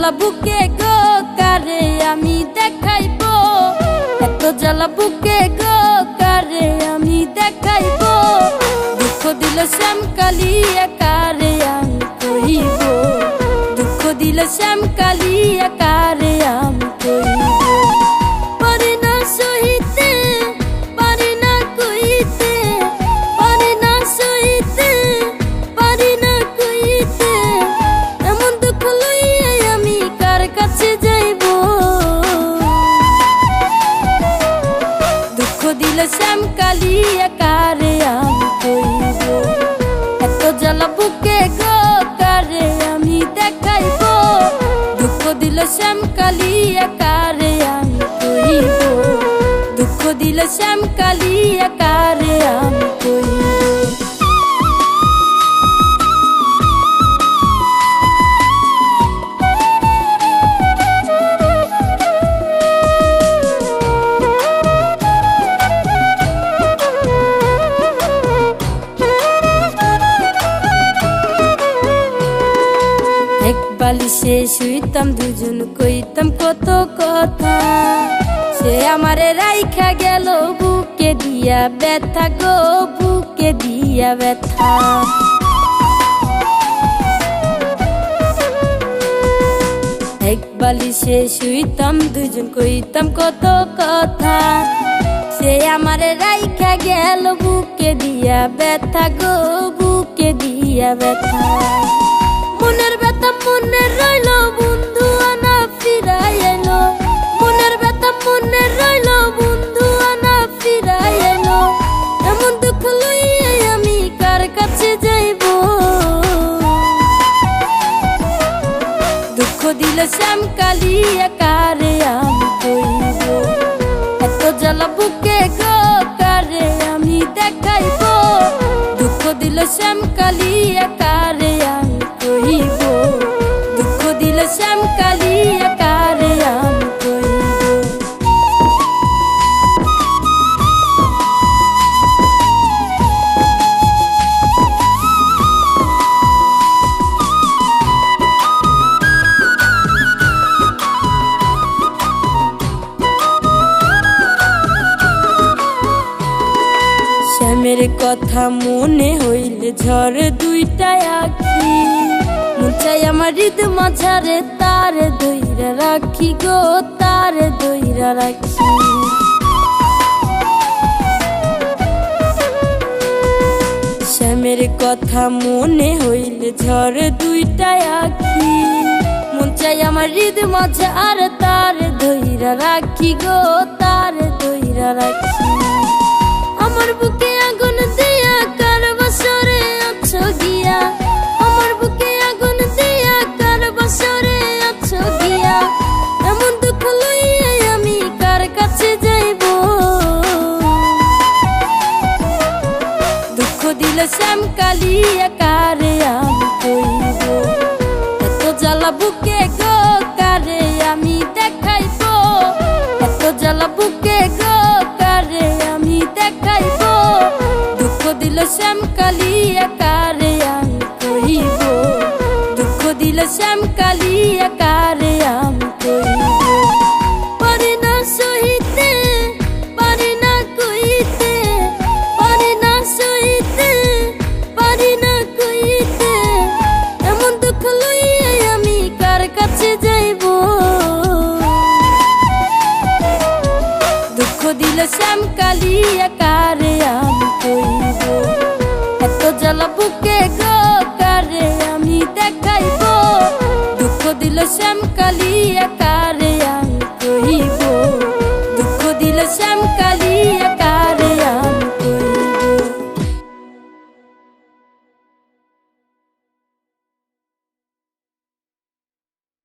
জ্বালা বুকে গো কারে আমি দেখাইবো, এত জ্বালা বুকে গো কারে আমি দেখাইবো। দুঃখ দিল শ্যামকালী কারে আমি কইব, দুঃখ দিল শ্যামকালী কারে আমি কইব। পারি না সহিতে, পারি না কইতে, পারি না সহিতে, পারি না কইতে, এমন দুঃখ লইয়া আমি কার কাছে যাইব। দুঃখ দিল শ্যামকালী কারে আমি কইব, এত জ্বালা বুকে গো কারে আমি দেখাইব। দুঃখ দিল শ্যামকালী কারে আমি কইব, দুঃখ দিল শ্যামকালী কারে আমি কইব। এক বালিশে শুইতাম দুজন কইতাম কত কথা, সে আমারে রাইখা গেল বুকে দিয়া ব্যথা গো, বুকে দিয়া ব্যথা। এক বালিশে শুইতাম দুজন কইতাম কত কথা, সে আমারে রাইখা গেল বুকে দিয়া ব্যথা গো, বুকে দিয়া ব্যথা। মনের ব্যথা মনে রইল বন্ধু আনা ফিরাই এলো, মনের ব্যথা মনে রইল বন্ধু আনা ফিরাই এলো, এমন দুঃখ লইয়া আমি কার কাছে যাইব। দুঃখ দিল শ্যামকালী কারে আমি কইব, এত জ্বালা বুকে গো কারে আমি দেখাইব। দুঃখ দিল শ্যামকালী কারে আমি কইব, দুঃখ দিল শ্যামকালী কারে আমি কইব। শ্যামের কথা মনে হইলে ঝরে দুইটা আখি, মন চাই আমার হৃদ মাঝারে তারে ধইরা রাখি গো, তারে ধইরা রাখি। শ্যামের কথা মনে হইলে ঝরে দুইটা আখি, মন চাই আমার হৃদ মাঝারে তারে ধইরা রাখি গো, তারে ধইরা রাখি। আমার বুকে আগুন দিয়া কার বাসরে আছো গিয়া, আমার বুকে আগুন দিয়া কার বাসরে আছো গিয়া, এমন দুঃখ লইয়া আমি কার কাছে যাইব। দুঃখ দিল শ্যামকালী কারে আমি কইব, এত জ্বালা বুকে গো কারে আমি দেখাইব। এত জ্বালা বুকে গো কারে আমি দেখাইব। দুঃখ দিল শ্যামকালী কারে আমি কইব, দুঃখ দিল শ্যামকালী কারে আমি কইব। পারি না সহিতে, পারি না কইতে, পারি না সহিতে, পারি না কইতে, এমন দুঃখ লইয়া আমি কার কাছে যাইব। দুঃখ দিল শ্যামকালী কারে আমি কইব, এত জ্বালা বুকে গো